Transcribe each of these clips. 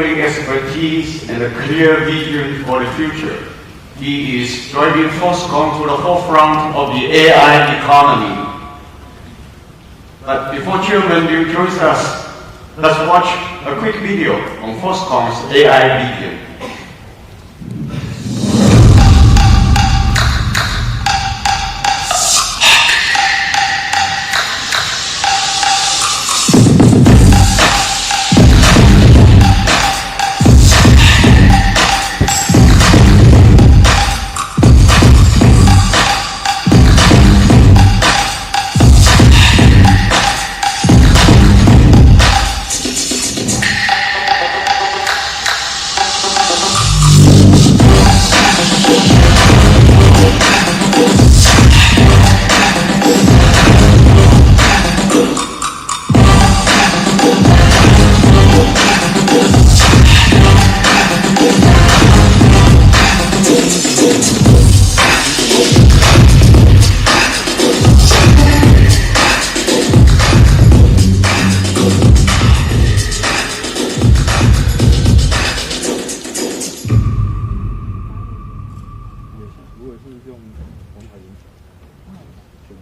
expertise and a clear vision for the future. He is driving Foxconn to the forefront of the AI economy. But before Chairman Liu joins us, let's watch a quick video on Foxconn's AI vision.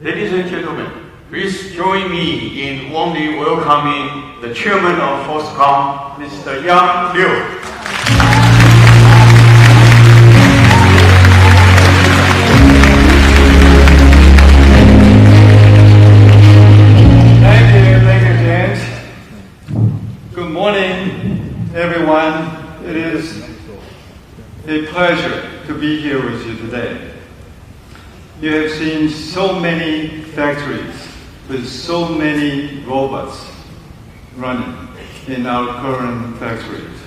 Ladies and gentlemen, please join me in warmly welcoming the chairman of Foxconn, Mr. Yang Liu. Thank you, James. Good morning, everyone. It is a pleasure to be here with you today. You have seen so many factories with so many robots running in our current factories.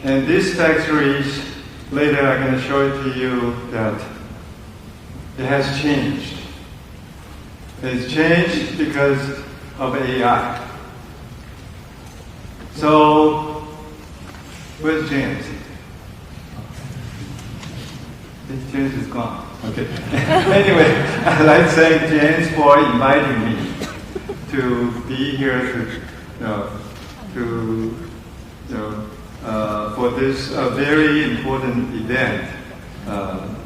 And these factories, later I'm going to show it to you that it has changed. It's changed because of AI. So, where's James? James is gone. Okay. Anyway, I'd like to thank James for inviting me to be here for this very important event,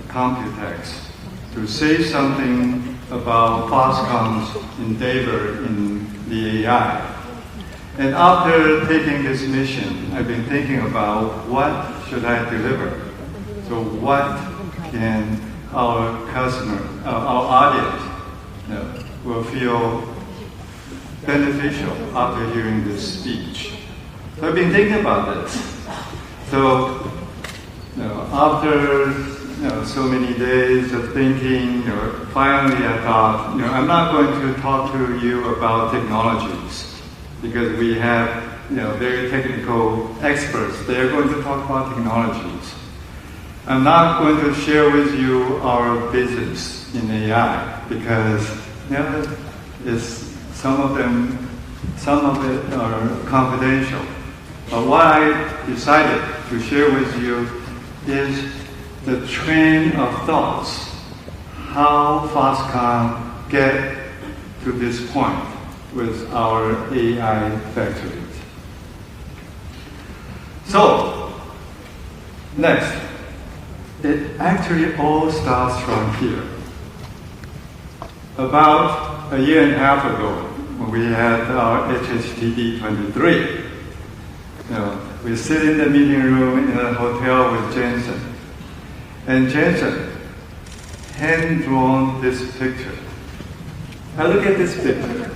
Computex, to say something about Foxconn's endeavor in the AI. And after taking this mission, I've been thinking about what should I deliver. So what can our customer, our audience, will feel beneficial after hearing this speech. So I've been thinking about this. So after so many days of thinking, finally I thought, I'm not going to talk to you about technologies because we have very technical experts. They're going to talk about technologies. I'm not going to share with you our business in AI because some of it are confidential. But what I decided to share with you is the train of thoughts, how Foxconn get to this point with our AI factories. So, next. It actually all starts from here. About a year and a half ago, when we had our HHTD 23, we sit in the meeting room in a hotel with Jensen. And Jensen hand-drawn this picture. Now look at this picture.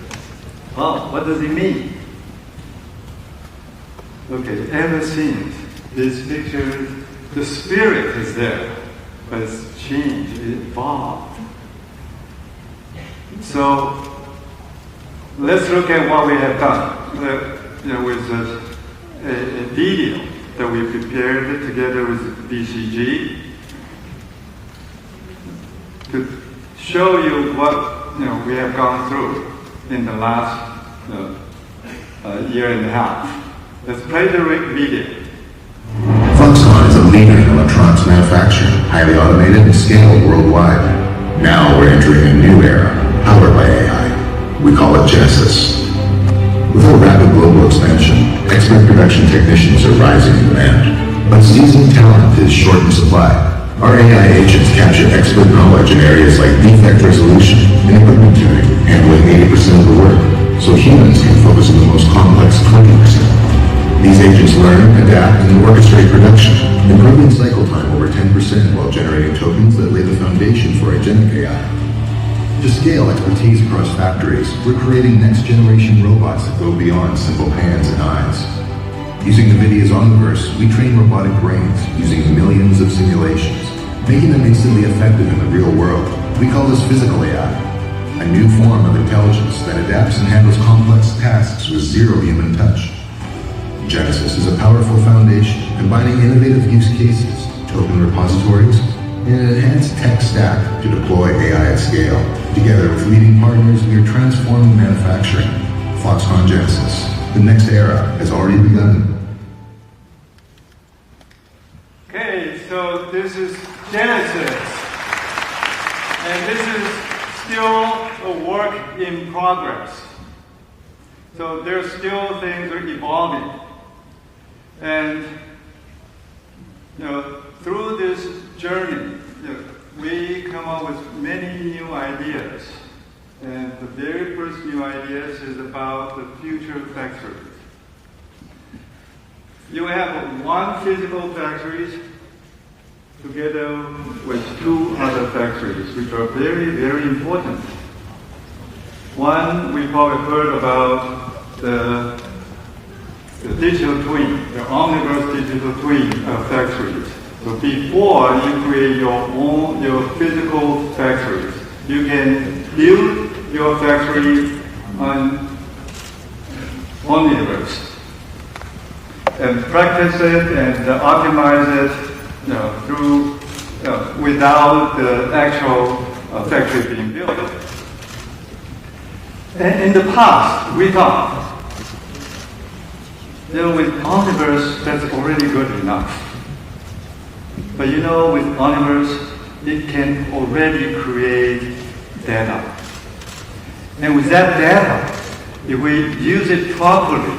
Well, what does it mean? Okay, ever since this picture, the spirit is there, but it's changed, it evolved. So let's look at what we have done. There was a video that we prepared together with BCG to show you what we have gone through in the last year and a half. Let's play the video. Foxconn is a leader in electronics manufacturing, highly automated and scaled worldwide. Now we're entering a new era, powered by AI. We call it Genesis. With a rapid global expansion, expert production technicians are rising in demand, but seasoned talent is short in supply. Our AI agents capture expert knowledge in areas like defect resolution and equipment tuning, handling 80% of the work, so humans can focus on the most complex 20%. These agents learn, adapt, and orchestrate production, improving cycle time over 10% while generating tokens that lay the foundation for agentic AI. To scale expertise across factories, we're creating next-generation robots that go beyond simple hands and eyes. Using NVIDIA's Omniverse, we train robotic brains using millions of simulations, making them instantly effective in the real world. We call this physical AI, a new form of intelligence that adapts and handles complex tasks with zero human touch. Genesis is a powerful foundation combining innovative use cases, token repositories, and an enhanced tech stack to deploy AI at scale. Together with leading partners, we are transforming manufacturing. Foxconn Genesis, the next era has already begun. Okay, so this is Genesis. And this is still a work in progress. So there's still things are evolving. And through this journey, we come up with many new ideas. And the very first new ideas is about the future factory. You have one physical factory together with two other factories, which are very, very important. One, we probably heard about the digital twin, the Omniverse digital twin factories. So before you create your physical factories, you can build your factory on Omniverse and practice it and optimize it through without the actual factory being built. And in the past, we thought, with Omniverse, that's already good enough. But with Omniverse, it can already create data. And with that data, if we use it properly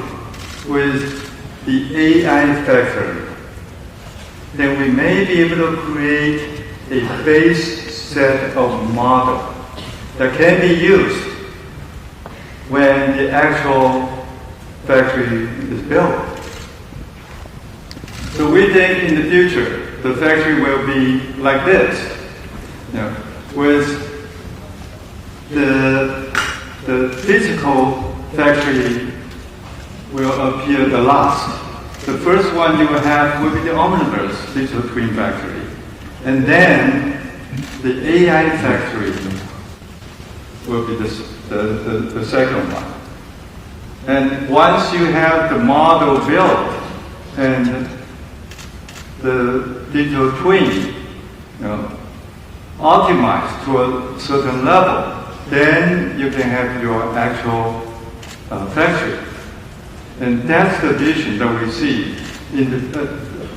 with the AI factory, then we may be able to create a base set of model that can be used when the actual factory is built. So we think in the future, the factory will be like this, with the physical factory will appear the last. The first one you will have will be the Omniverse digital twin factory. And then the AI factory will be the second one. And once you have the model built and the digital twin optimized to a certain level, then you can have your actual factory. And that's the vision that we see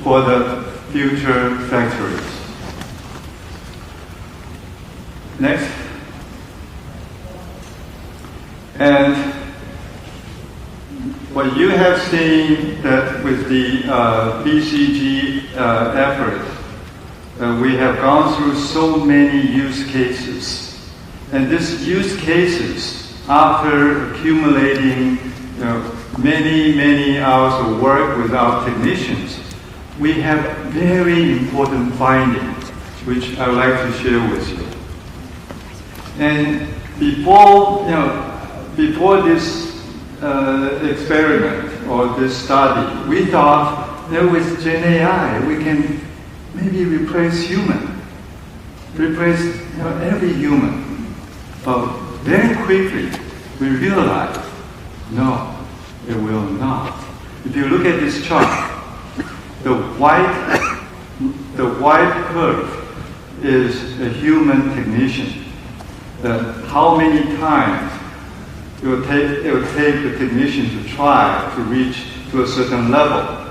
for the future factories. Next. And what you have seen that with the BCG effort, we have gone through so many use cases. And these use cases, after accumulating many hours of work with our technicians, we have very important findings, which I would like to share with you. And before this experiment or this study, we thought with Gen AI we can maybe replace every human. But very quickly we realized, no, it will not. If you look at this chart, the white curve is a human technician. How many times it will take the technician to try to reach to a certain level.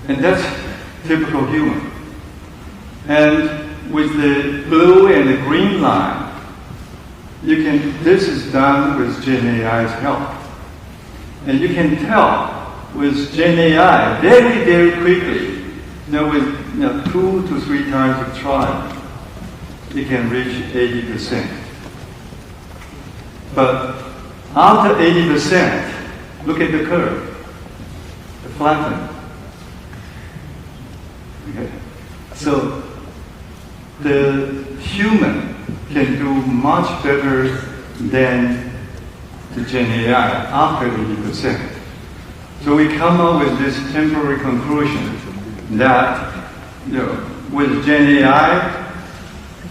And that's typical human. And with the blue and the green line, this is done with Gen AI's help. And you can tell with Gen AI very, very quickly, with 2 to 3 times of trial, it can reach 80%. But after 80%, look at the curve, the flatten. Okay. So the human can do much better than the Gen AI after 80%. So we come up with this temporary conclusion that with Gen AI,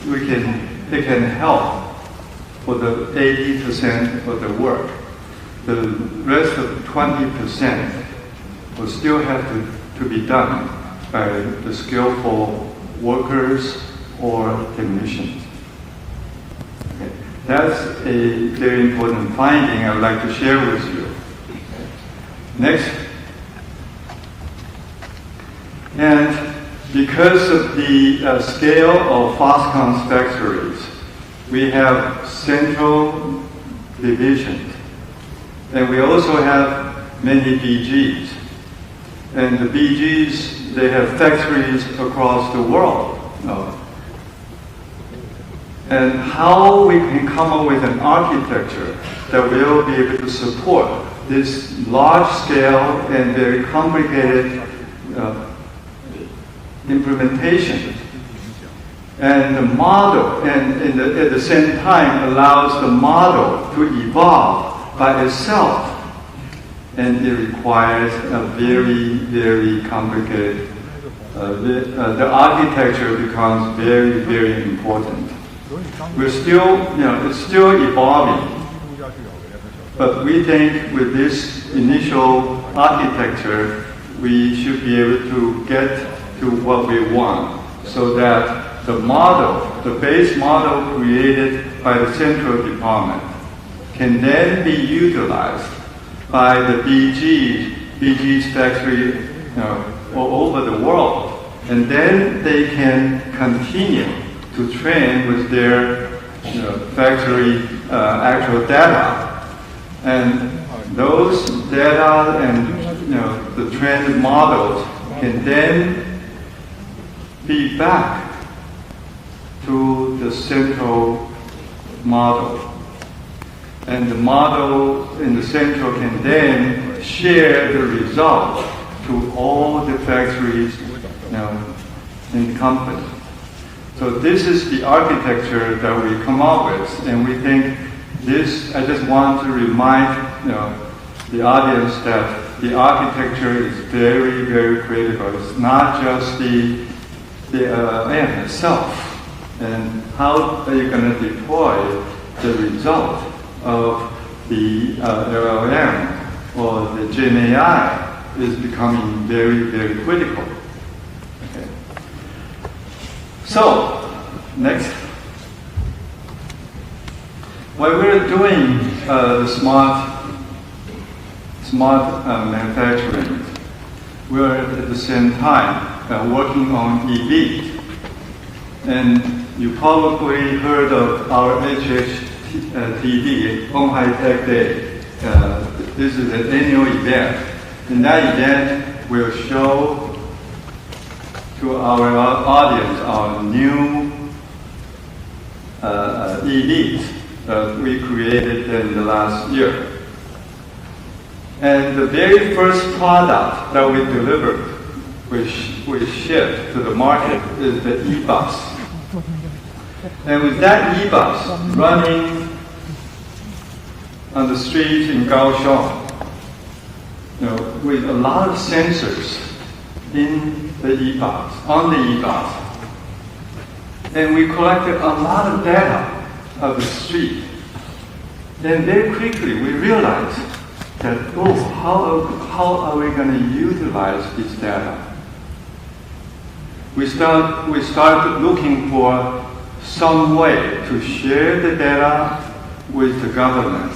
it can help for the 80% of the work. The rest of 20% will still have to be done by the skillful workers or technicians. Okay. That's a very important finding I would like to share with you. Next. And because of the scale of Foxconn's factories, we have central divisions. And we also have many BGs. And the BGs, they have factories across the world. And how we can come up with an architecture that will be able to support this large scale and very complicated implementation. And the model, and at the same time, allows the model to evolve by itself. And it requires a very, very complicated, the architecture becomes very, very important. We're still, it's still evolving. But we think with this initial architecture, we should be able to get to what we want, so that the model, the base model created by the central department, can then be utilized by the BG's factory all over the world. And then they can continue to train with their factory actual data. And those data and the trained models can then feed back to the central model. And the model in the central can then share the result to all the factories in the company. So this is the architecture that we come up with, and we think this, I just want to remind the audience that the architecture is very, very critical. It's not just the LLM itself, and how are you going to deploy the result of the LLM or the Gen AI is becoming very, very critical. Okay. So, next. While we're doing smart manufacturing, we're at the same time working on EV. And you probably heard of our HHTD, On High Tech Day. This is an annual event. In that event, we'll show to our audience our new EVs that we created in the last year. And the very first product that we delivered, which we shipped to the market, is the e-bus. And with that e-bus running on the streets in Kaohsiung, with a lot of sensors in the e-bus, on the e-bus, and we collected a lot of data of the street. Then very quickly we realized that, how are we going to utilize this data? We started looking for some way to share the data with the government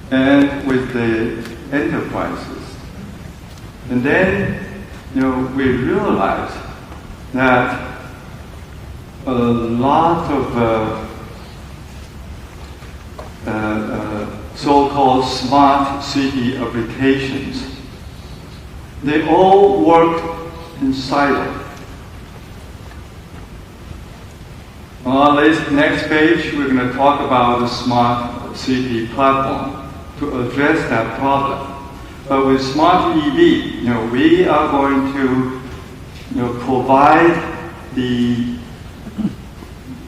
and with the enterprises. And then, we realized that a lot of so-called smart city applications. They all work in silo. On our next page, we're going to talk about the smart city platform to address that problem. But with smart EV, we are going to provide the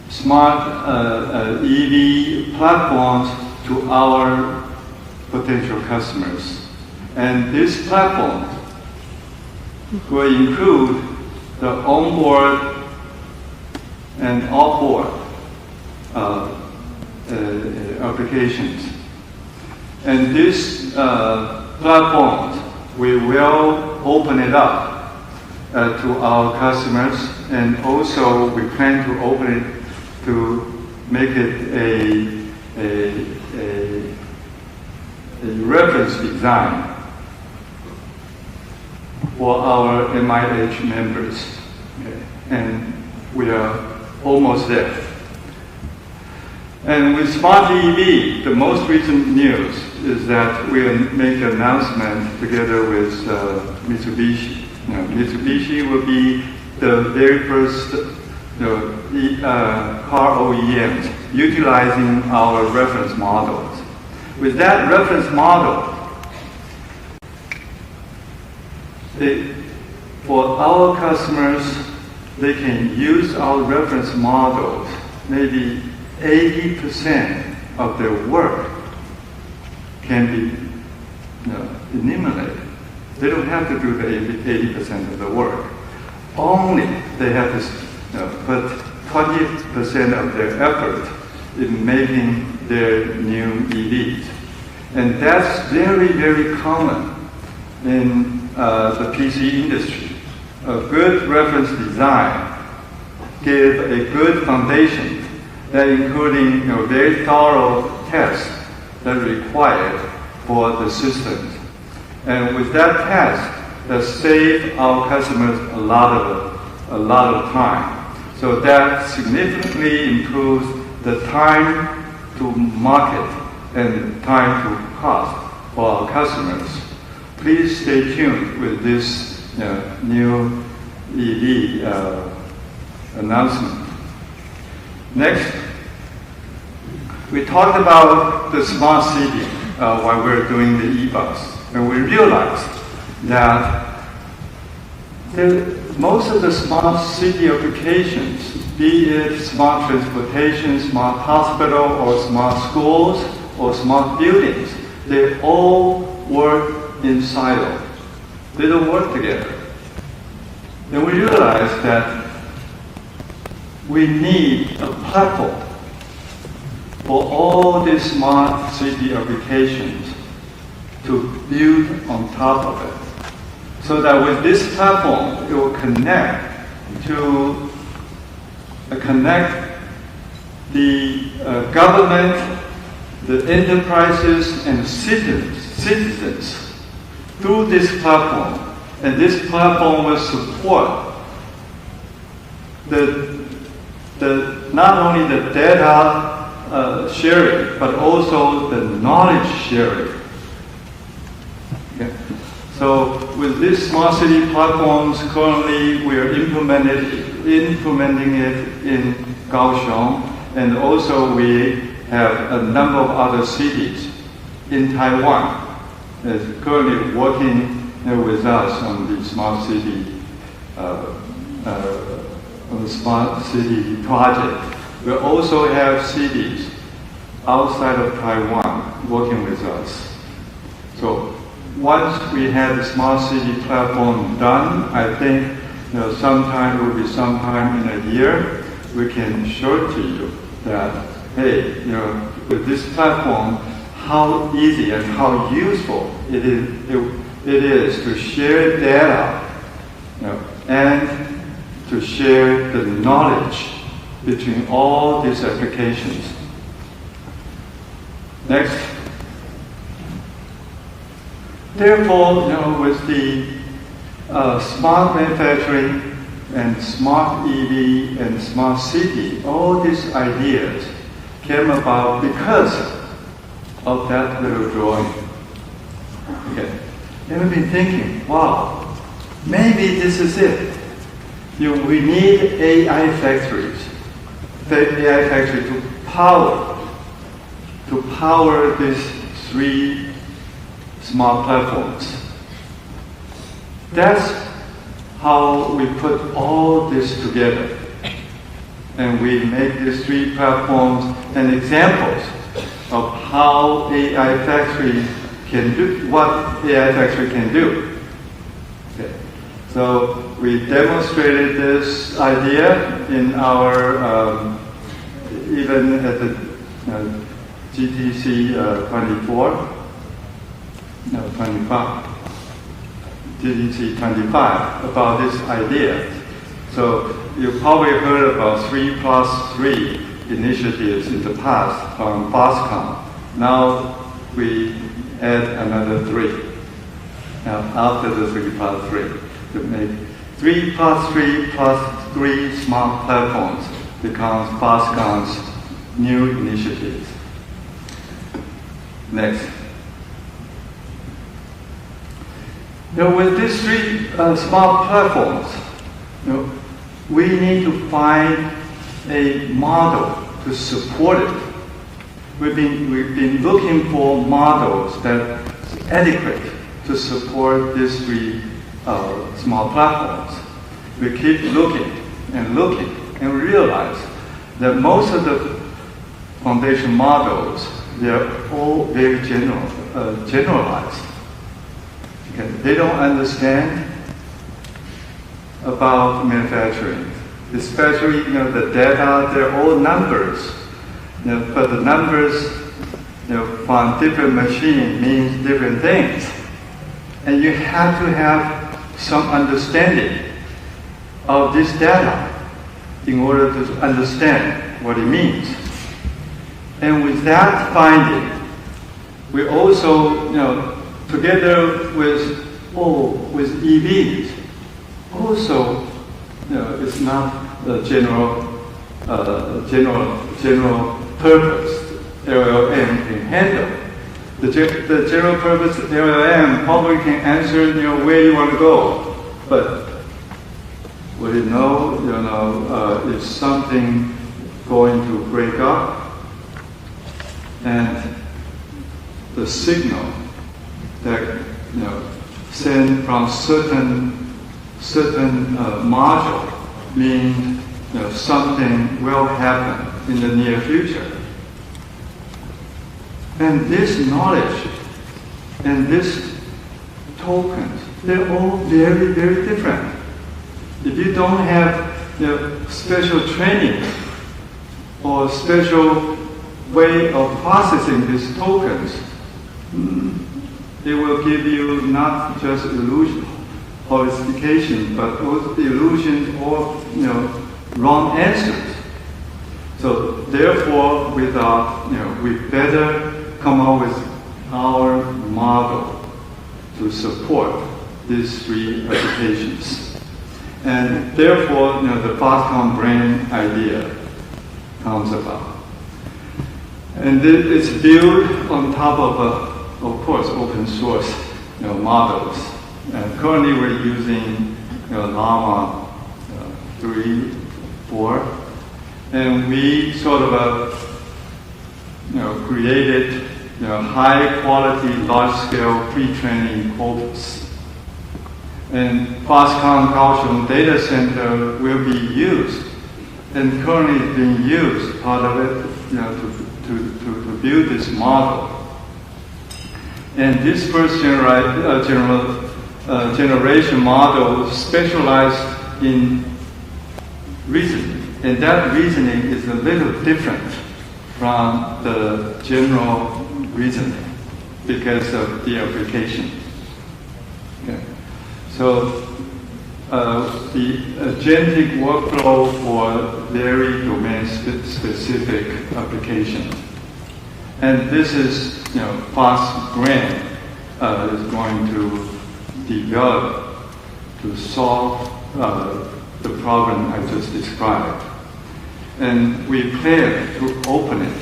smart EV platforms to our potential customers. And this platform will include the onboard and offboard applications. And this platform, we will open it up to our customers, and also we plan to open it to make it a reference design for our MIH members. Okay. And we are almost there. And with Smart EV, the most recent news is that we will make an announcement together with Mitsubishi. Mitsubishi will be the very first car OEMs utilizing our reference models. With that reference model, for our customers, they can use our reference models. Maybe 80% of their work can be eliminated. They don't have to do the 80% of the work. Only they have to put 20% of their effort in making their new EVs. And that's very, very common in the PC industry. A good reference design gives a good foundation that including very thorough tests that are required for the systems. And with that test, that saves our customers a lot of time. So that significantly improves the time to market and time to cost for our customers. Please stay tuned with this new EV announcement. Next, we talked about the smart city while we were doing the e-bus, and we realized that most of the smart city applications, be it smart transportation, smart hospital, or smart schools, or smart buildings, they all work in silo. They don't work together. And we realized that we need a platform for all these smart city applications to build on top of it. So that with this platform, it will connect the government, the enterprises, and citizens through this platform. And this platform will support not only the data sharing, but also the knowledge sharing. Okay. So with these smart city platforms, currently we are implementing it in Kaohsiung, and also we have a number of other cities in Taiwan that's currently working with us on the smart city project. We also have cities outside of Taiwan working with us. So once we have the smart city platform done, I think sometime will be sometime in a year, we can show to you that, hey, with this platform, how easy and how useful it is to share data and to share the knowledge between all these applications. Next. Therefore, with the smart manufacturing and smart EV and smart city, all these ideas came about because of that little drawing. Okay. And I've been thinking, wow, maybe this is it. We need AI factories. The AI factory to power these 3 smart platforms. That's how we put all this together. And we make these 3 platforms and examples of how AI factory can do, what AI factory can do. Okay. So we demonstrated this idea in our, even at the GTC 25, GTC 25 about this idea. So you probably heard about 3+3 initiatives in the past from Foxconn. Now we add another 3. Now after the 3+3, to make 3+3+3 smart platforms becomes Foxconn's new initiatives. Next. Now with these 3 smart platforms, we need to find a model to support it. We've been looking for models that are adequate to support these 3 small platforms. We keep looking and realize that most of the foundation models, they're all very generalized. Okay. They don't understand about manufacturing, especially the data. They're all numbers, but the numbers from different machines means different things, and you have to have some understanding of this data in order to understand what it means. And with that finding, we also, together with EVs, also, it's not the general purpose LLM can handle. The general purpose LLM probably can answer, where you want to go, but what you know, if something going to break up, and the signal that sent from certain module means something will happen in the near future. And this knowledge and this tokens, they're all very, very different. If you don't have special training or special way of processing these tokens, it will give you not just illusion, falsification, but also illusions or wrong answers. So therefore, we better come up with our model to support these 3 applications. And therefore, the Foxconn brain idea comes about. And it's built on top of course, open source models. And currently we're using Llama 3, 4, and we sort of created high quality, large scale pre-training corpus. And Foxconn Kaohsiung data center will be used, and currently is being used, part of it, to build this model. And this first generation model specialized in reasoning, and that reasoning is a little different from the general reasoning because of the application. Okay. So the agentic workflow for very domain-specific application. And this is, Fox Brain is going to develop to solve the problem I just described. And we plan to open it,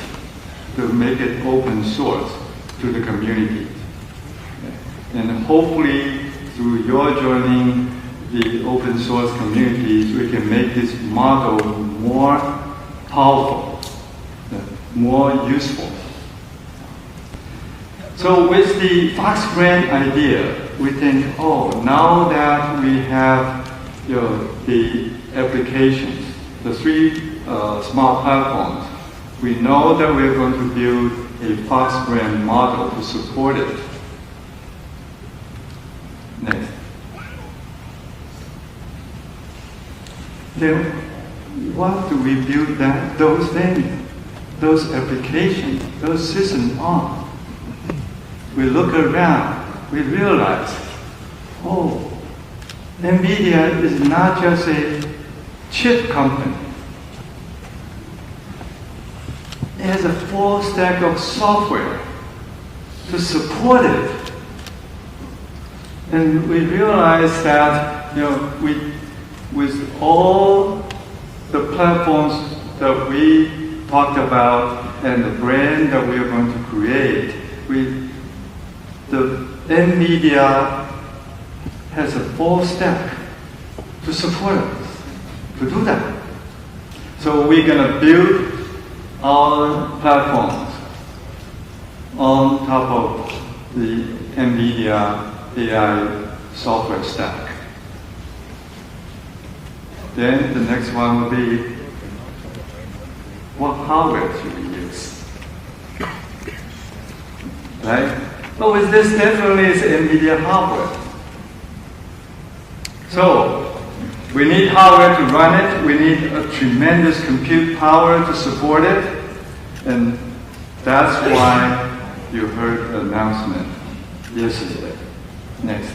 to make it open source, to the community. And hopefully, through your joining the open source communities, we can make this model more powerful, more useful. So with the Fox Grant idea, we think, oh, now that we have the applications, the 3 smart platforms, we know that we're going to build a Fox Grant model to support it. Next. Then, what do we build those things, those applications, those systems on? We look around, we realize, oh, NVIDIA is not just a chip company. It has a full stack of software to support it. And we realize that, with all the platforms that we talked about and the brand that we are going to create, the NVIDIA has a full stack to support us, to do that. So we're going to build our platforms on top of the NVIDIA AI software stack. Then the next one will be, what hardware should we use? Right? But with this, definitely it's NVIDIA hardware. So, we need hardware to run it, we need a tremendous compute power to support it, and that's why you heard the announcement yesterday. Next.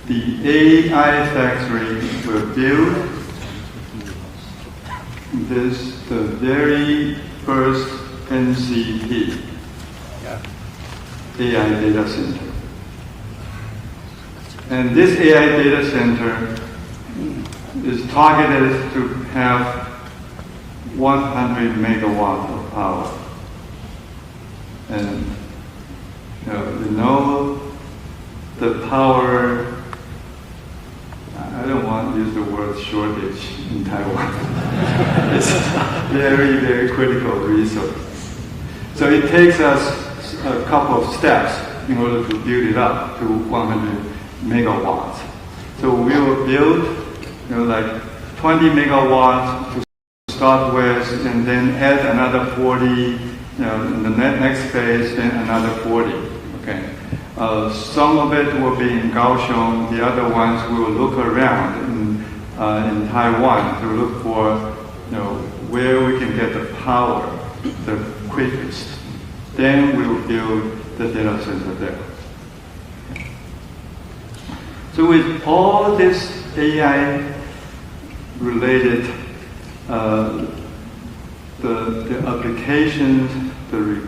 The AI factory will build the very first NCP, AI data center. And this AI data center is targeted to have 100 megawatt of power. And you know the power, I don't want to use the word shortage in Taiwan. It's a very, very critical resource. So it takes us a couple of steps in order to build it up to 100 megawatts. So we will build, like 20 megawatts to start with, and then add another 40, in the next phase, then another 40. Okay. Some of it will be in Kaohsiung. The other ones we will look around in Taiwan to look for, where we can get the power the quickest. Then we will build the data center there. So with all this AI-related, the applications, the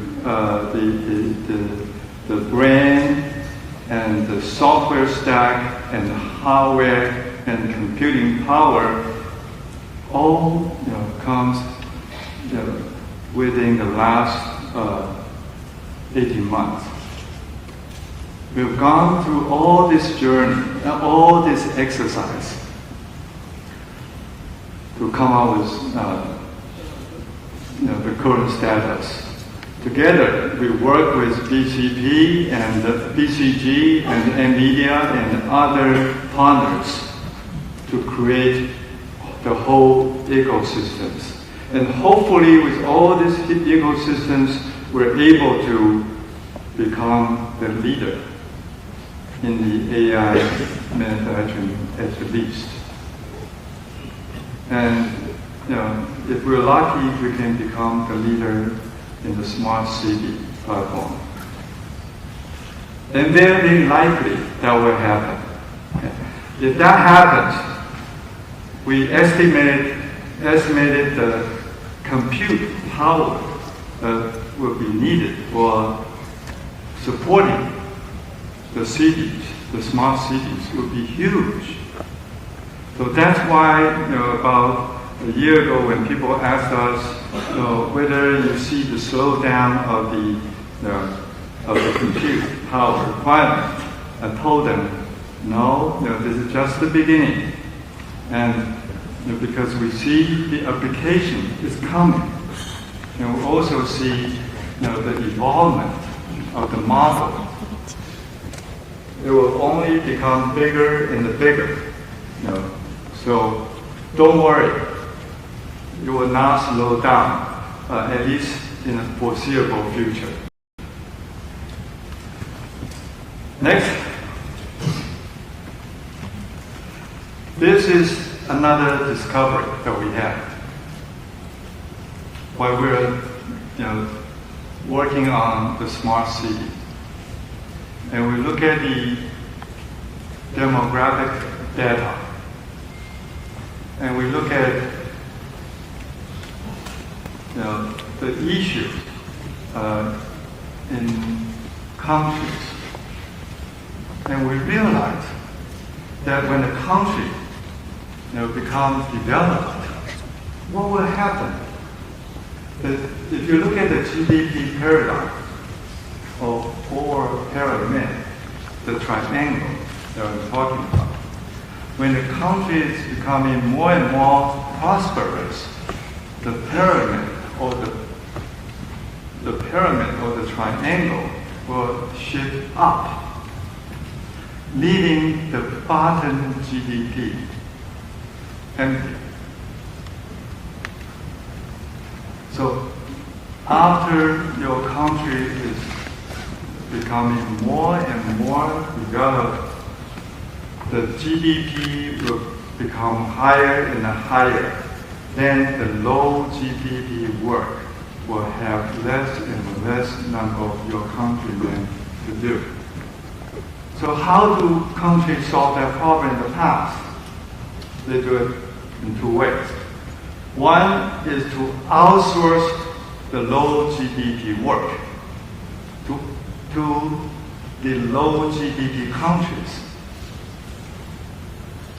brand, and the software stack, and the hardware and computing power, all comes within the last 18 months. We've gone through all this journey, all this exercise to come up with the current status. Together, we work with BCP and BCG and NVIDIA and other partners to create the whole ecosystems. And hopefully, with all these ecosystems, we're able to become the leader in the AI manufacturing at the least. And if we're lucky, we can become the leader in the smart city platform. And very likely that will happen. If that happens, we estimated the compute power that will be needed for supporting the cities, the smart cities, will be huge. So that's why about a year ago when people asked us whether you see the slowdown of the compute power requirement, I told them, no, this is just the beginning. And because we see the application is coming, we also see the evolvement of the model. It will only become bigger and bigger. So don't worry, it will not slow down, at least in the foreseeable future. Next, this is another discovery that we had while we were working on the smart city. And we look at the demographic data. And we look at the issues in countries. And we realize that when a country becomes developed, what will happen? If you look at the GDP paradigm, or pyramid, the triangle that I'm talking about, when the country is becoming more and more prosperous, the pyramid or the triangle will shift up, leaving the bottom GDP empty. So after your country is becoming more and more developed, the GDP will become higher and higher. Then the low GDP work will have less and less number of your countrymen to do. So how do countries solve that problem in the past? They do it in two ways. One is to outsource the low GDP work to the low GDP countries.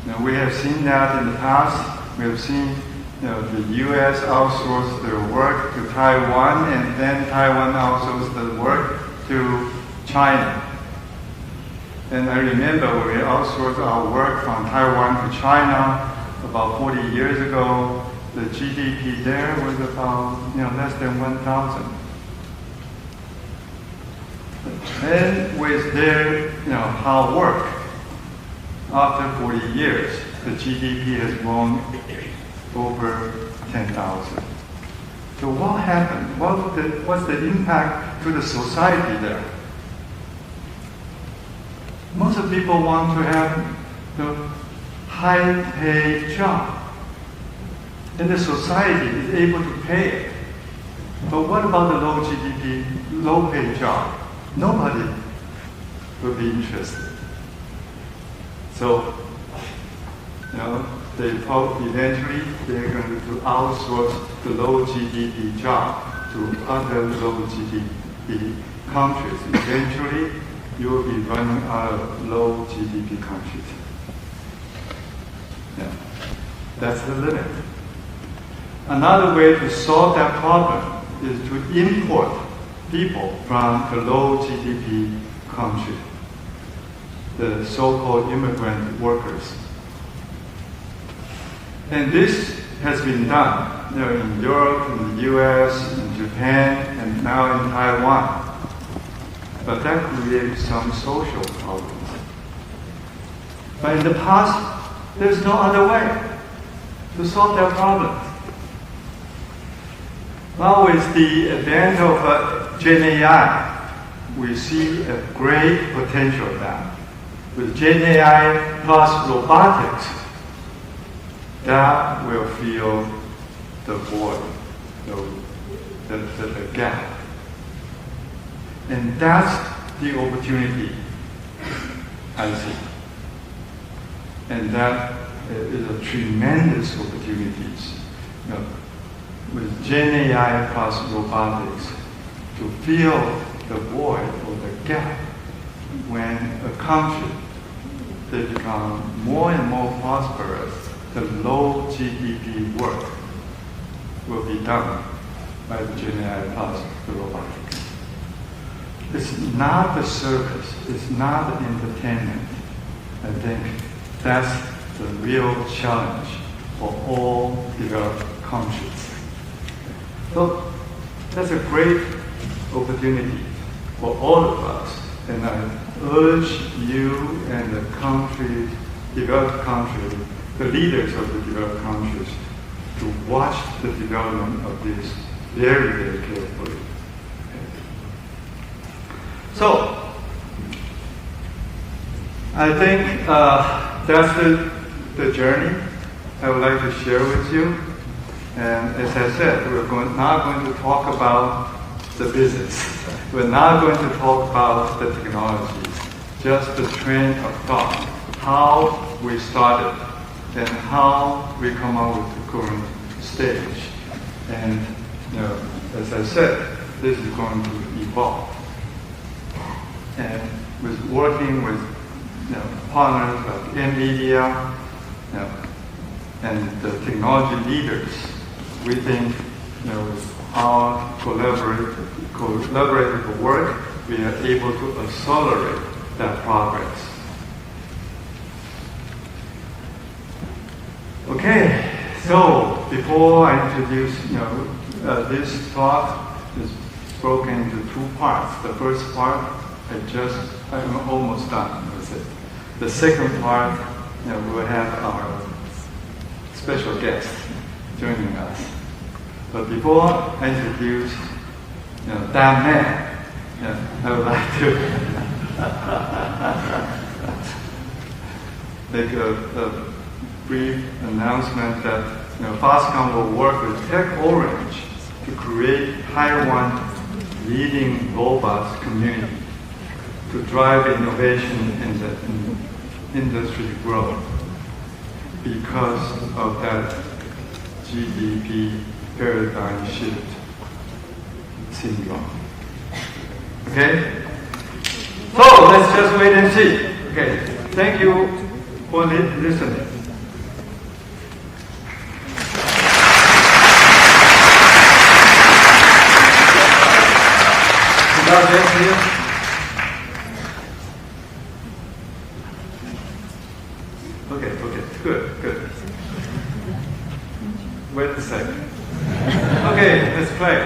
Now we have seen that in the past. We have seen the U.S. outsource their work to Taiwan, and then Taiwan outsourced the work to China. And I remember when we outsourced our work from Taiwan to China about 40 years ago, the GDP there was about less than 1,000. And with their hard work, after 40 years, the GDP has grown over 10,000. So what happened? What's the impact to the society there? Most of people want to have high-paid job, and the society is able to pay it. But what about the low GDP, low-paid job? Nobody will be interested. So, eventually they're going to outsource the low GDP job to other low GDP countries. Eventually, you will be running out of low GDP countries. Yeah. That's the limit. Another way to solve that problem is to import people from the low GDP country, the so-called immigrant workers. And this has been done in Europe, in the US, in Japan, and now in Taiwan. But that creates some social problems. But in the past, there's no other way to solve that problem. Now with the advent of Gen AI, we see a great potential now. With Gen AI plus robotics, that will fill the void, the gap. And that's the opportunity I see. And that is a tremendous opportunity. With Gen AI plus robotics to fill the void or the gap when a country they become more and more prosperous, the low GDP work will be done by the Gen AI plus the robotics. It's not the circus. It's not the entertainment. I think that's the real challenge for all developed countries. So that's a great opportunity for all of us, and I urge you and the countries, developed countries, the leaders of the developed countries, to watch the development of this very, very carefully. So, I think that's the journey I would like to share with you. And as I said, we're not going to talk about the business. We're not going to talk about the technology, just the train of thought, how we started and how we come up with the current stage. And as I said, this is going to evolve. And with working with partners like NVIDIA and the technology leaders, we think with our collaborative work, we are able to accelerate that progress. Okay, so before I introduce, this talk is broken into two parts. The first part, I'm almost done with it. The second part, we'll have our special guest joining us. But before I introduce that man, I would like to make a brief announcement that Foxconn will work with TechOrange to create Taiwan leading robots community to drive innovation in the industry growth because of that GDP paradigm shift syndrome. Okay? So let's just wait and see. Okay, thank you for listening. Okay, good. Wait a second. Okay, let's play.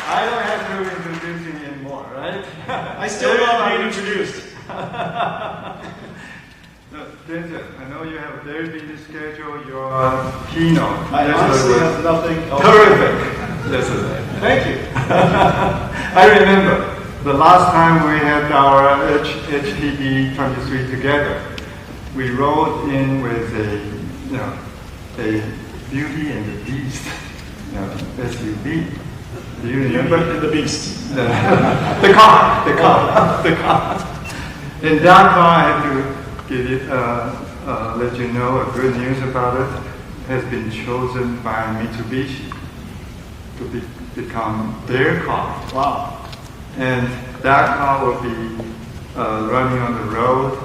I don't have to introduce you anymore, right? I still love being introduced. Vincent, I know you have a very busy schedule. Your keynote. I honestly have nothing. Terrific. Yesterday. Thank you. I remember the last time we had our HTD 23 together. We rode in with a Beauty and the Beast SUV. Do you remember? Beauty and the Beast. The car. In that car, I have to let you know a good news about it. Has been chosen by Mitsubishi to become their car. Wow. And that car will be running on the road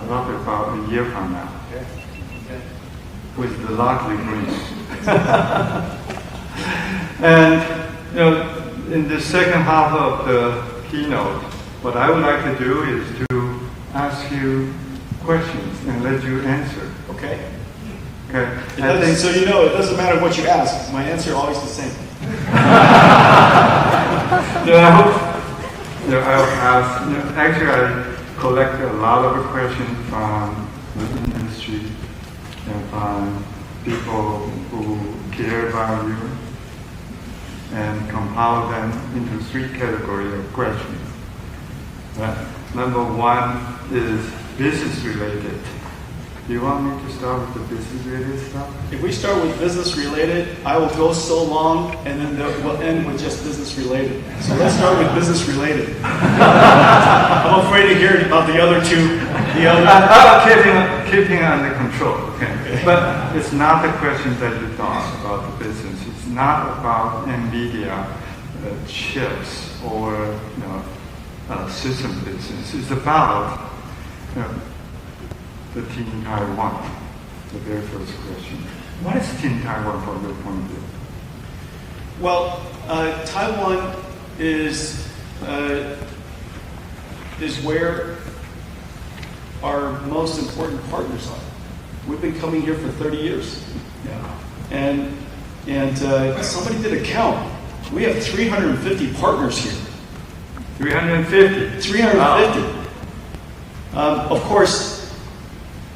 roughly about a year from now. Okay. With the lovely green. And in the second half of the keynote, what I would like to do is to ask you questions and let you answer. Okay. Okay. So it doesn't matter what you ask. My answer is always the same. I'll ask. Actually, I collected a lot of questions from the industry and from people who care about you, and compile them into 3 categories of questions. Number 1 is business related. Do you want me to start with the business related stuff? If we start with business related, I will go so long, and then we'll end with just business related. So let's start with business related. I'm afraid to hear about the other two. Keeping under control. Okay. But it's not the questions that you thought about the business. It's not about NVIDIA chips or system business. It's about the Team Taiwan. The very first question. What is Team Taiwan from your point of view? Well, Taiwan is where our most important partners are. We've been coming here for 30 years. Yeah. And somebody did a count. We have 350 partners here. 350. 350. Wow.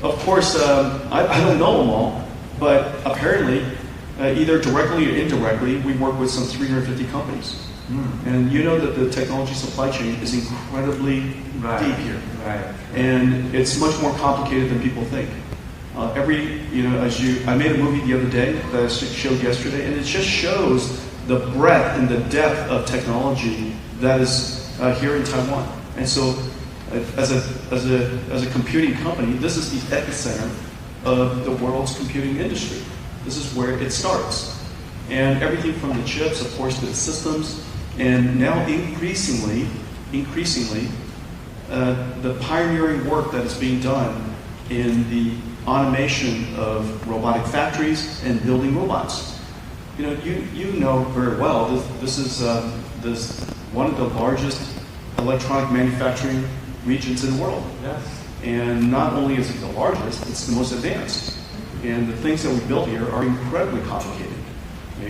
Of course, I don't know them all, but apparently, either directly or indirectly, we work with some 350 companies. And you know that the technology supply chain is incredibly deep here. Right. And it's much more complicated than people think. I made a movie the other day that I showed yesterday, and it just shows the breadth and the depth of technology that is here in Taiwan. And so, as a computing company, this is the epicenter of the world's computing industry. This is where it starts. And everything from the chips, of course, to the systems, and now increasingly, the pioneering work that is being done in the automation of robotic factories and building robots. You know very well this is one of the largest electronic manufacturing regions in the world. Yes. And not only is it the largest, it's the most advanced. And the things that we build here are incredibly complicated.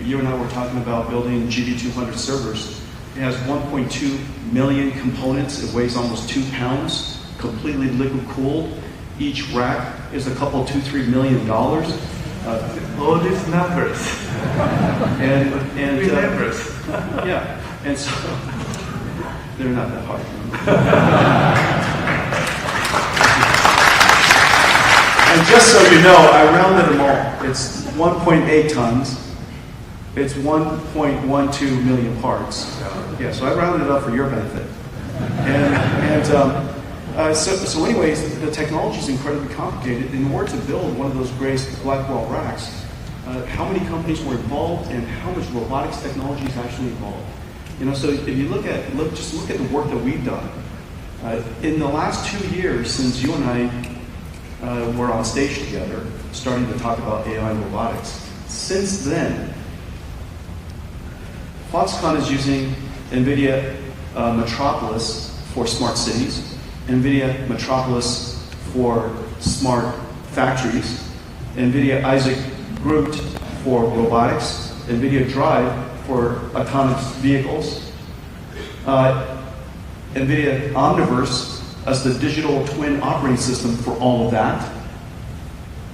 You and I were talking about building GB200 servers. It has 1.2 million components. It weighs almost 2 pounds, completely liquid cooled. Each rack is a couple, $2-3 million. All these numbers. And numbers. Yeah, and so they're not that hard. And just so you know, I rounded them all. It's 1.8 tons. It's 1.12 million parts. Yeah, so I rounded it up for your benefit. So anyways, the technology is incredibly complicated. In order to build one of those great Blackwell racks, how many companies were involved and how much robotics technology is actually involved? So if you look at the work that we've done. In the last 2 years since you and I were on stage together, starting to talk about AI and robotics, since then, Foxconn is using NVIDIA Metropolis for smart cities, NVIDIA Metropolis for smart factories, NVIDIA Isaac Groot for robotics, NVIDIA Drive for autonomous vehicles, NVIDIA Omniverse as the digital twin operating system for all of that.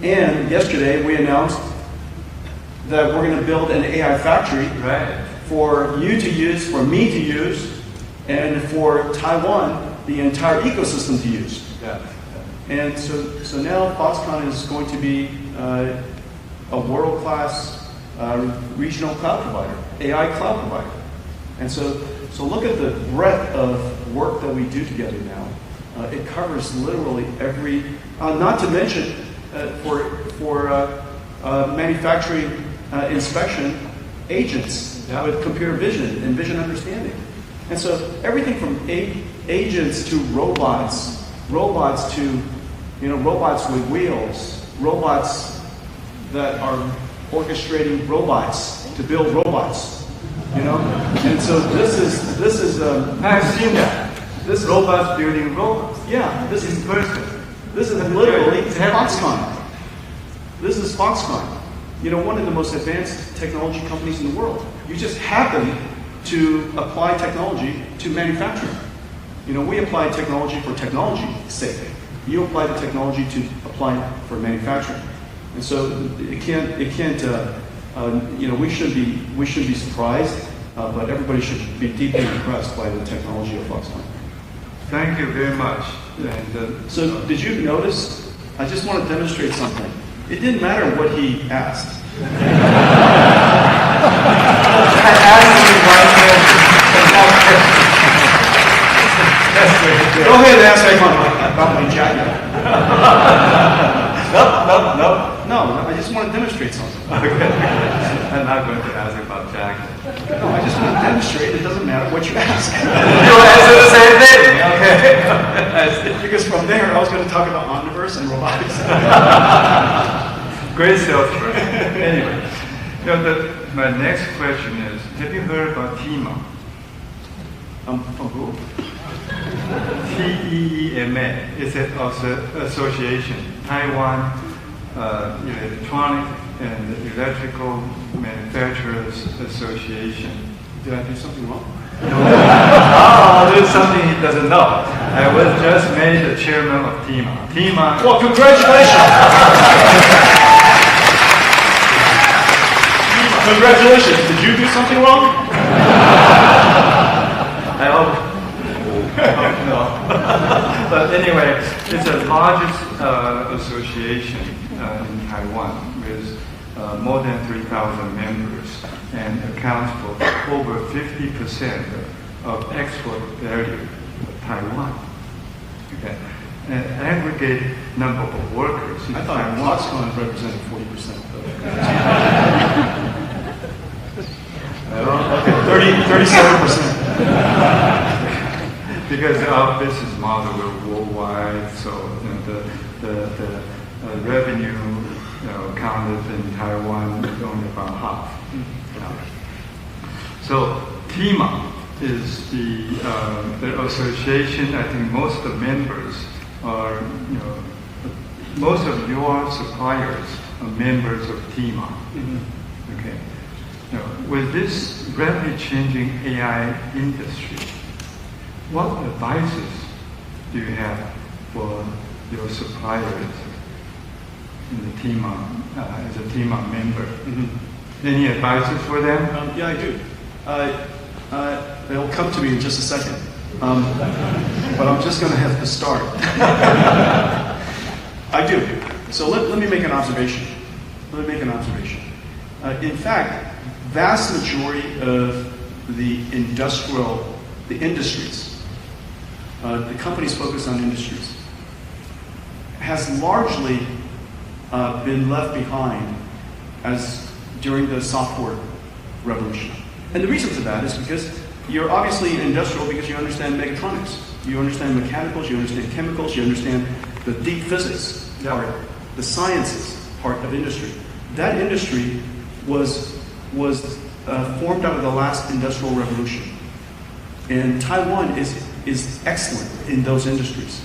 And yesterday we announced that we're going to build an AI factory for you to use, for me to use, and for Taiwan, the entire ecosystem to use. And so now Foxconn is going to be a world-class regional cloud provider, AI cloud provider. And so look at the breadth of work that we do together now. It covers literally every, not to mention for manufacturing inspection agents. humans with computer vision and vision understanding. And so everything from agents to robots to, robots with wheels, robots that are orchestrating robots to build robots, And so this is I've seen that. This is Robots building robots. Yeah, this is In person. This is literally Foxconn. This is Foxconn. One of the most advanced technology companies in the world. You just happen to apply technology to manufacturing. We apply technology for technology's sake. You apply the technology to apply for manufacturing. And so it can't. We should be surprised, but everybody should be deeply impressed by the technology of Foxconn. Thank you very much. And, So did you notice? I just want to demonstrate something. It didn't matter what he asked. Go ahead and ask me about my jacket. No, I just want to demonstrate something. Okay. I'm not going to ask about jacket. No, I just want to demonstrate. It doesn't matter what you ask. You answer the same thing. Okay. Because from there, I was going to talk about omniverse and robotics. Great salesman. Anyway, my next question is: have you heard about TEMA? From who? TEMA. It's an association, Taiwan Electronic and Electrical Manufacturers Association. Did I do something wrong? Oh, there's something he doesn't know. I was just made the chairman of TEMA. TEMA. Well, congratulations! Congratulations! Did you do something wrong? I hope. No. But anyway, it's the largest association in Taiwan with more than 3,000 members and accounts for over 50% of export value of Taiwan. Okay. An aggregate number of workers in I thought Taiwan. Foxconn represented 40%. Okay, 37%. Because our business model is worldwide, so the revenue counted in Taiwan is only about half. So TEMA is the association. I think most of the members are, most of your suppliers are members of TEMA. Mm-hmm. Okay. Now, with this rapidly changing AI industry, what advices do you have for your suppliers in the TEMA, as a TEMA member? Mm-hmm. Any advices for them? Yeah, I do. It'll come to me in just a second. But I'm just going to have to start. I do. So let me make an observation. In fact, vast majority of the industries, the companies focused on industries, has largely been left behind as during the software revolution. And the reason for that is because you're obviously industrial because you understand mechatronics, you understand mechanicals, you understand chemicals, you understand the deep physics part, the sciences part of industry. That industry was formed out of the last industrial revolution. And Taiwan is excellent in those industries.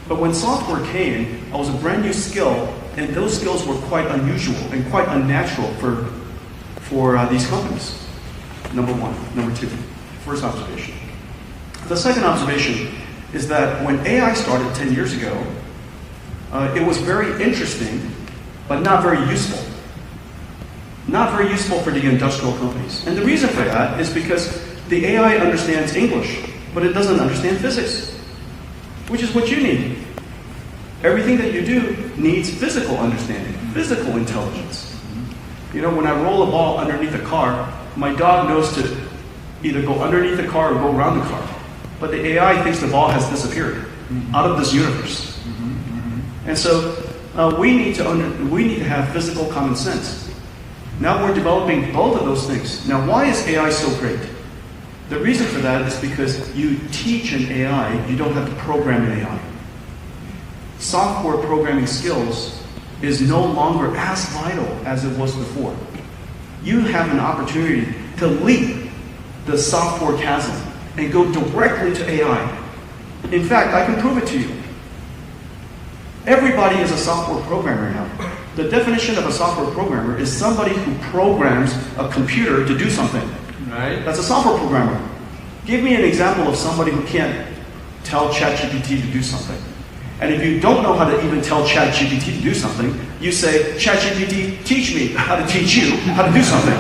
But when software came, it was a brand new skill, and those skills were quite unusual and quite unnatural for these companies. Number one. Number two, first observation. The second observation is that when AI started 10 years ago, it was very interesting, but not very useful. Not very useful for the industrial companies. And the reason for that is because the AI understands English, but it doesn't understand physics, which is what you need. Everything that you do needs physical understanding, physical intelligence. When I roll a ball underneath a car, my dog knows to either go underneath the car or go around the car. But the AI thinks the ball has disappeared out of this universe. And so we need to have physical common sense. Now we're developing both of those things. Now, why is AI so great? The reason for that is because you teach an AI, you don't have to program an AI. Software programming skills is no longer as vital as it was before. You have an opportunity to leap the software chasm and go directly to AI. In fact, I can prove it to you. Everybody is a software programmer now. The definition of a software programmer is somebody who programs a computer to do something. Right. That's a software programmer. Give me an example of somebody who can't tell ChatGPT to do something. And if you don't know how to even tell ChatGPT to do something, you say, ChatGPT, teach me how to teach you how to do something.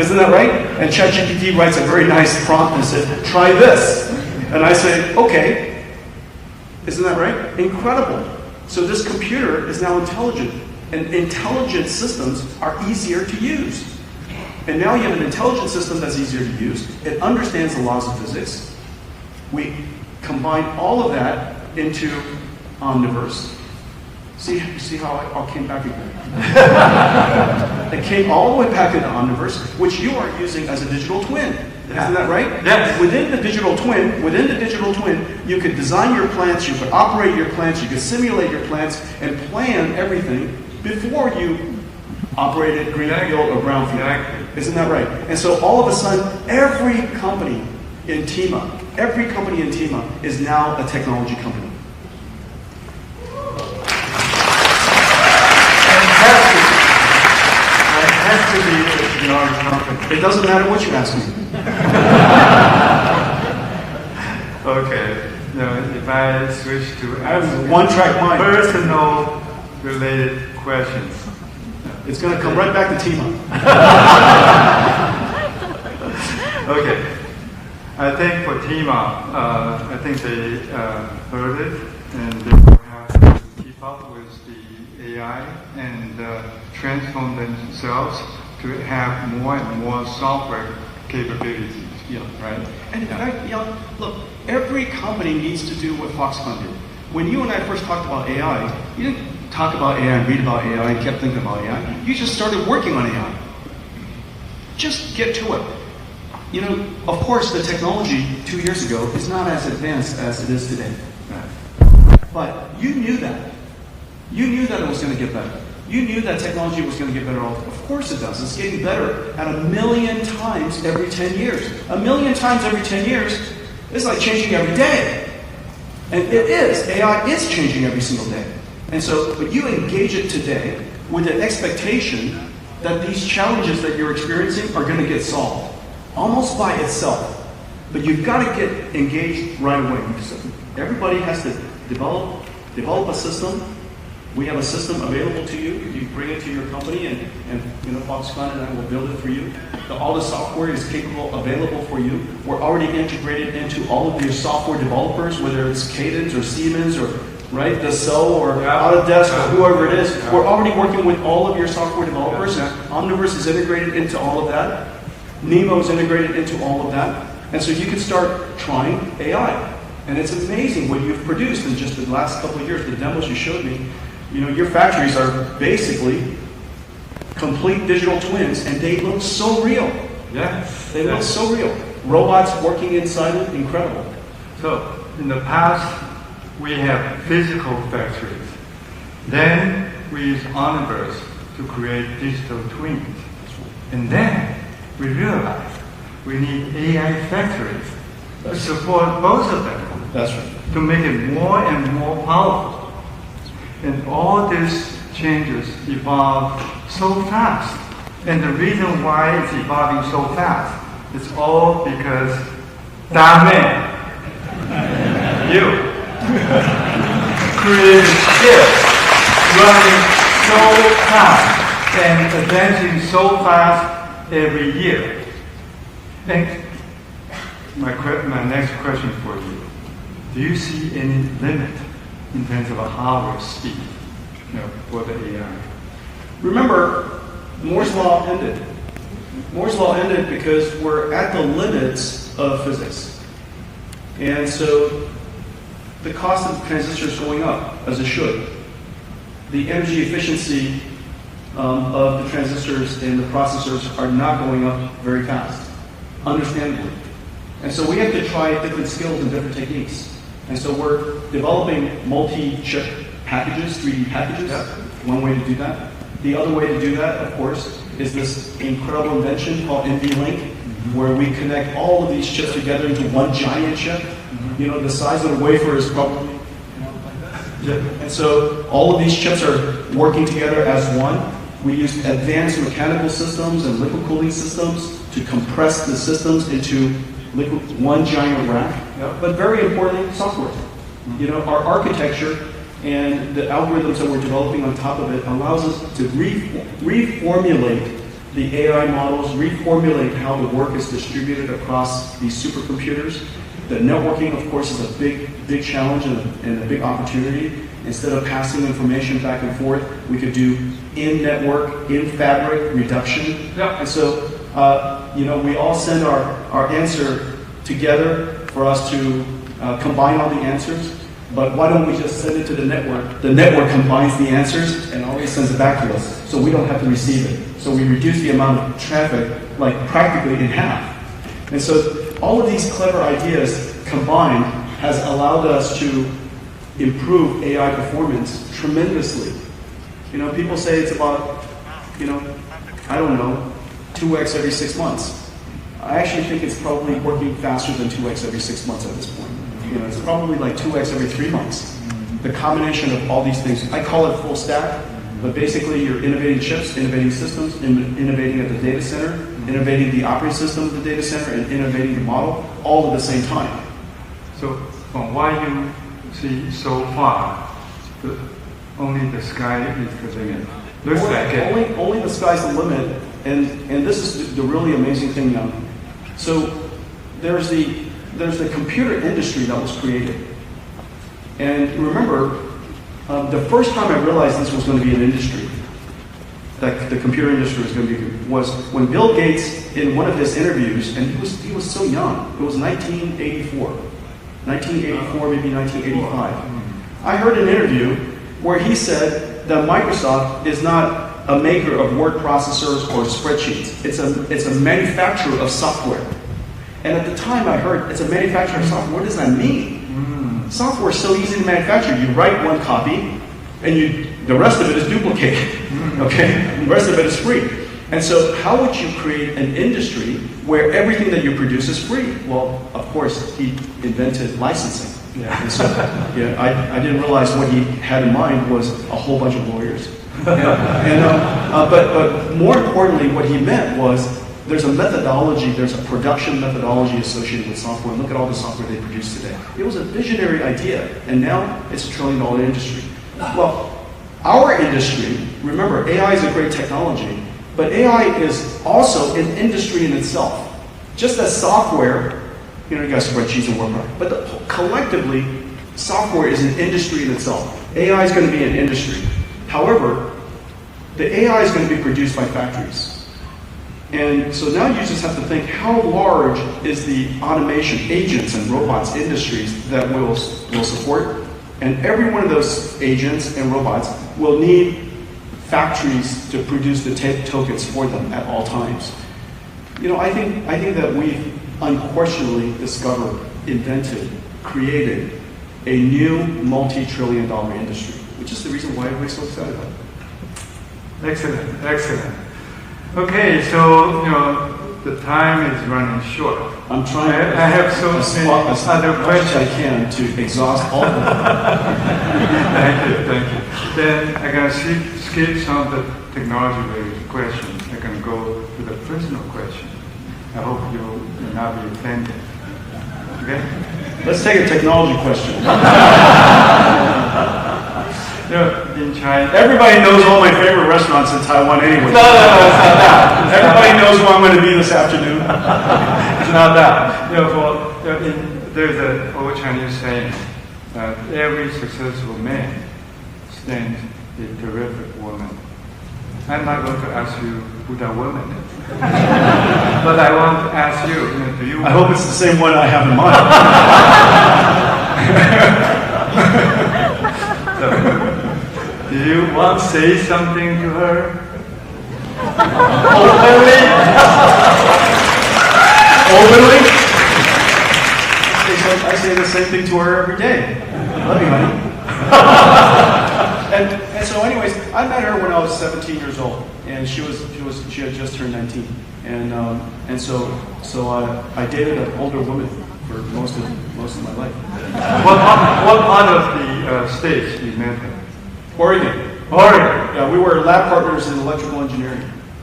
Isn't that right? And ChatGPT writes a very nice prompt and says, try this. And I say, okay. Isn't that right? Incredible. So this computer is now intelligent. And intelligent systems are easier to use. And now you have an intelligent system that's easier to use. It understands the laws of physics. We combine all of that into Omniverse. See how I came back again? It came all the way back into Omniverse, which you are using as a digital twin. Isn't that right? Yes. Within the digital twin, you could design your plants, you could operate your plants, you could simulate your plants, and plan everything before you operated greenfield or brownfield. Exactly. Isn't that right? And so all of a sudden, every company in TAIPEI is now a technology company. It has to be a technology company. It doesn't matter what you ask me. Okay. Now, if I switch to I have one-track mind. personal related questions. It's going to come right back to TAIPEI. Okay. I think for TAIPEI, I think they heard it, and they will have to keep up with the AI and transform themselves to have more and more software capabilities. Yeah, right. And in fact, look, every company needs to do what Foxconn did. When you and I first talked about AI, you didn't talk about AI and read about AI and kept thinking about AI. You just started working on AI. Just get to it. You know, of course, the technology 2 years ago is not as advanced as it is today. But you knew that. You knew that it was going to get better. You knew that technology was going to get better. Of course it does. It's getting better at 1,000,000 times every 10 years. 1,000,000 times every 10 years is like changing every day. And it is. AI is changing every single day. And so, but you engage it today with an expectation that these challenges that you're experiencing are going to get solved, almost by itself. But you've got to get engaged right away. Everybody has to develop a system. We have a system available to you. You bring it to your company, and you know, Foxconn and I will build it for you. All the software is available for you. We're already integrated into all of your software developers, whether it's Cadence or Siemens or right, Dassault or Autodesk or whoever it is. We're already working with all of your software developers. Omniverse is integrated into all of that. Nemo is integrated into all of that. And so you can start trying AI. And it's amazing what you've produced in just the last couple of years. The demos you showed me, you know, your factories are basically complete digital twins, and they look so real. Yeah. They look so real. Robots working inside it, incredible. So, in the past, we have physical factories. Then we use Omniverse to create digital twins. And then we realized we need AI factories to support both of them. That's right. To make it more and more powerful. And all these changes evolve so fast. And the reason why it's evolving so fast is all because that man, you, created this running so fast and advancing so fast every year. And my next question for you, do you see any limit in terms of a hardware speed, you know, for the AI? Remember, Moore's Law ended. Moore's Law ended because we're at the limits of physics. And so the cost of transistors is going up, as it should. The energy efficiency of the transistors and the processors are not going up very fast, understandably. And so we have to try different skills and different techniques. And so we're developing multi-chip packages, 3D packages, one way to do that. The other way to do that, of course, is this incredible invention called NVLink, where we connect all of these chips together into one giant chip. You know, the size of the wafer is probably, and so all of these chips are working together as one. We use advanced mechanical systems and liquid cooling systems to compress the systems into one giant rack. But very importantly, software. You know, our architecture and the algorithms that we're developing on top of it allows us to reformulate the AI models, reformulate how the work is distributed across these supercomputers. The networking, of course, is a big challenge and a big opportunity. Instead of passing information back and forth, we could do in-network, in-fabric reduction. And so, you know, we all send our answer together for us to combine all the answers. But why don't we just send it to the network? The network combines the answers and always sends it back to us, so we don't have to receive it. So we reduce the amount of traffic, like practically in half. And so all of these clever ideas combined has allowed us to improve AI performance tremendously. You know, people say it's about, you know, I don't know, 2x every 6 months. I actually think it's probably working faster than 2x every 6 months at this point. You know, it's probably like 2x every 3 months. The combination of all these things, I call it full stack, but basically you're innovating chips, innovating systems, innovating at the data center, innovating the operating system of the data center, and innovating the model all at the same time. So from what you see so far, only the sky is the limit. Looks like it. Only the sky's the limit, and this is the really amazing thing now. So there's the computer industry that was created. And remember, the first time I realized this was going to be an industry, that the computer industry was going to be, was when Bill Gates, in one of his interviews, and he was so young, it was 1984, maybe 1985. I heard an interview where he said that Microsoft is not a maker of word processors or spreadsheets. It's a manufacturer of software. And at the time I heard it's a manufacturer of software. What does that mean? Software is so easy to manufacture. You write one copy, and the rest of it is duplicated. Okay? The rest of it is free. And so how would you create an industry where everything that you produce is free? Well, of course, he invented licensing. And so, I didn't realize what he had in mind was a whole bunch of lawyers. But more importantly, what he meant was there's a methodology, there's a production methodology associated with software. And look at all the software they produce today. It was a visionary idea, and now it's $1 trillion industry. Well, our industry, remember, AI is a great technology, but AI is also an industry in itself. Just as software, you got spreadsheets and work, but collectively, software is an industry in itself. AI is going to be an industry. However, the AI is going to be produced by factories. And so now you just have to think, how large is the automation, agents and robots industries that will support? And every one of those agents and robots will need factories to produce the tokens for them at all times. I think that we've unquestionably discovered, invented, created a new multi-trillion-dollar industry, which is the reason why we're so excited about it. Excellent. Okay, so the time is running short. I'm trying. I have so many other questions I can to exhaust all of them. Thank you. Then I'm gonna skip some of the technology-related questions. I'm gonna go to the personal question. I hope you will not be offended. Okay? Let's take a technology question. In China, everybody knows all my favorite restaurants in Taiwan anyway. No, it's not that. Everybody knows where I'm going to be this afternoon. It's not that. There's an old Chinese saying that every successful man stands a terrific woman. I'm not going to ask you who that woman is. But I want to ask you, do you... I hope it's the same one I have in mind. Do you want to say something to her? Openly? Openly? I say the same thing to her every day. Love you, honey. and so, anyways, I met her when I was 17 years old, and she had just turned 19, and so I dated an older woman for most of my life. What part of the state you met her? Oregon. Oregon. Yeah, we were lab partners in electrical engineering.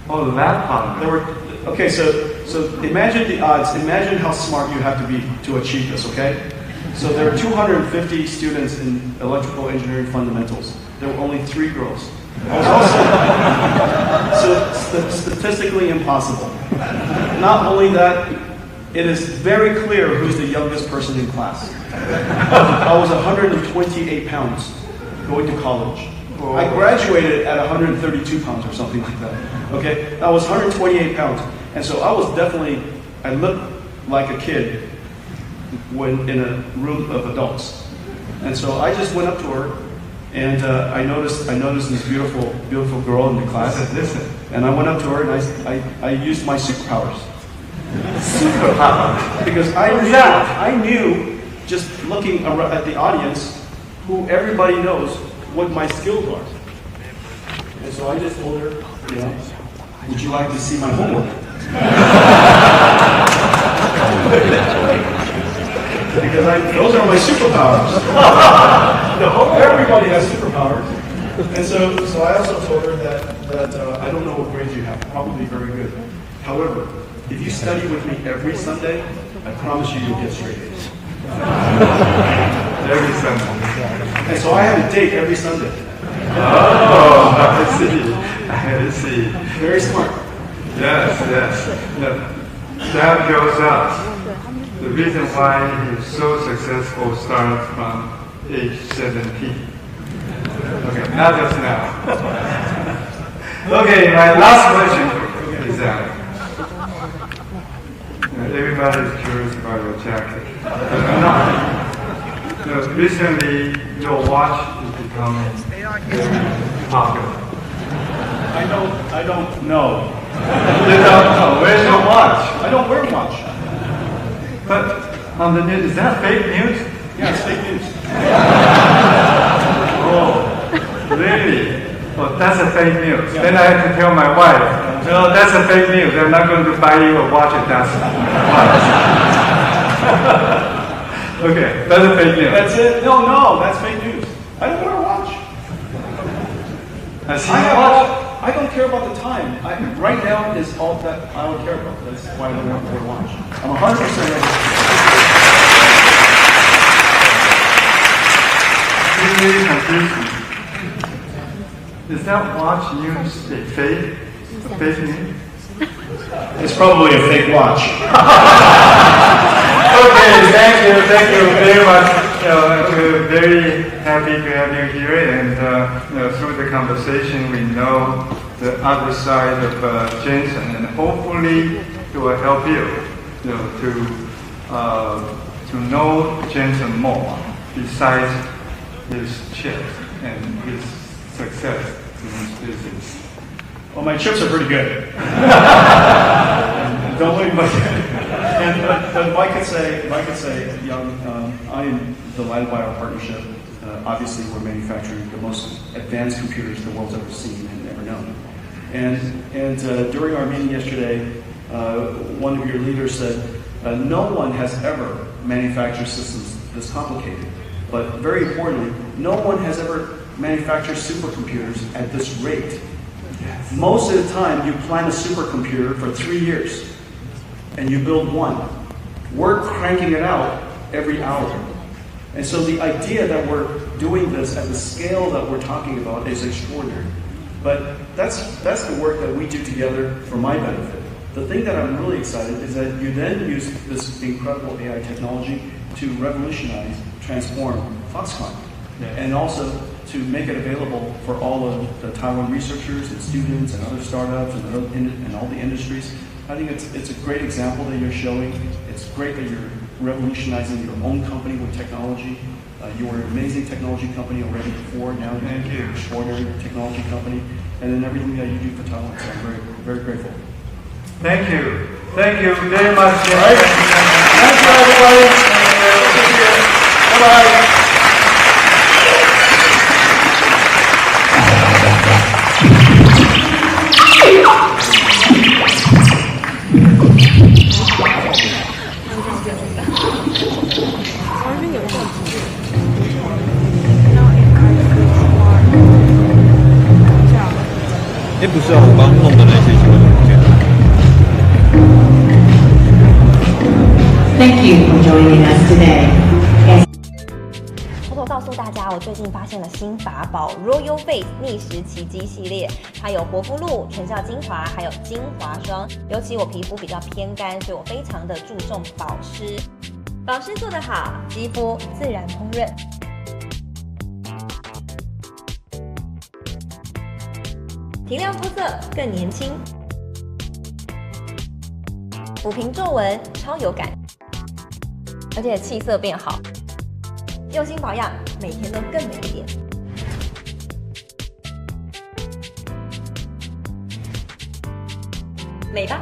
Oh, lab partner. There were okay. So imagine the odds. Imagine how smart you have to be to achieve this. Okay. So there are 250 students in electrical engineering fundamentals. There were only 3 girls. So statistically impossible. Not only that, it is very clear who's the youngest person in class. I was 128 pounds going to college. I graduated at 132 pounds or something like that. Okay, I was 128 pounds, and so I looked like a kid when in a room of adults. And so I just went up to her, and I noticed this beautiful girl in the class. Listen. And I went up to her and I used my superpowers. Superpower. Because I knew just looking at the audience, who everybody knows what my skills are. And so I just told her, would you like to see my homework? Because those are my superpowers. Everybody has superpowers. And so I also told her that I don't know what grades you have, probably very good. However, if you study with me every Sunday, I promise you'll get straight A's. Every Sunday. And so I had a date every Sunday. Oh, I see. Very smart. Yes. That goes up. The reason why he's so successful starts from age 17. Okay, not just now. Okay, my last question is that everybody is curious about your jacket. Recently, your watch is becoming very popular. I don't know. You don't know. Where's your watch? I don't wear a watch. But on the news, is that fake news? Yeah, it's fake news. Oh, really? Well, that's a fake news. Yeah. Then I have to tell my wife, no, that's a fake news. I'm not going to buy you a watch if that's Okay, that's a fake news. That's it? No, that's fake news. I don't wear a watch. I don't care about the time. Right now is all that I don't care about. That's why I don't wear a watch. I'm 100% ready. It really confuses me. Is that watch news a fake news? It's probably a fake watch. Okay, thank you very much. We're very happy to have you here, and through the conversation, we know the other side of Jensen, and hopefully it will help you, to know Jensen more besides his chips and his success in his business. Well, my chips are pretty good. Don't worry about that. But if I could say, Young, I am delighted by our partnership. Obviously, we're manufacturing the most advanced computers the world's ever seen and ever known. And during our meeting yesterday, one of your leaders said, no one has ever manufactured systems this complicated. But very importantly, no one has ever manufactured supercomputers at this rate. Yes. Most of the time, you plan a supercomputer for 3 years, and you build one. We're cranking it out every hour. And so the idea that we're doing this at the scale that we're talking about is extraordinary. But that's the work that we do together for my benefit. The thing that I'm really excited is that you then use this incredible AI technology to revolutionize, transform Foxconn, and also to make it available for all of the Taiwan researchers and students and other startups and all the industries. I think it's a great example that you're showing. It's great that you're revolutionizing your own company with technology. You were an amazing technology company already before. Now you're an extraordinary technology company, and then everything that you do for Taiwan. So I'm very, very grateful. Thank you. Thank you very much. Right? Thank you, everybody. Bye-bye. 不是啊，我刚弄的那些新闻文件。Thank you for joining us today. 偷偷告诉大家，我最近发现了新法宝 Royal Face 逆时奇迹系列，它有活肤露、全效精华，还有精华霜。尤其我皮肤比较偏干，所以我非常的注重保湿。保湿做得好，肌肤自然烹润。提亮肤色更年轻，抚平皱纹超有感，而且气色变好。用心保养，每天都更美一点。美吧。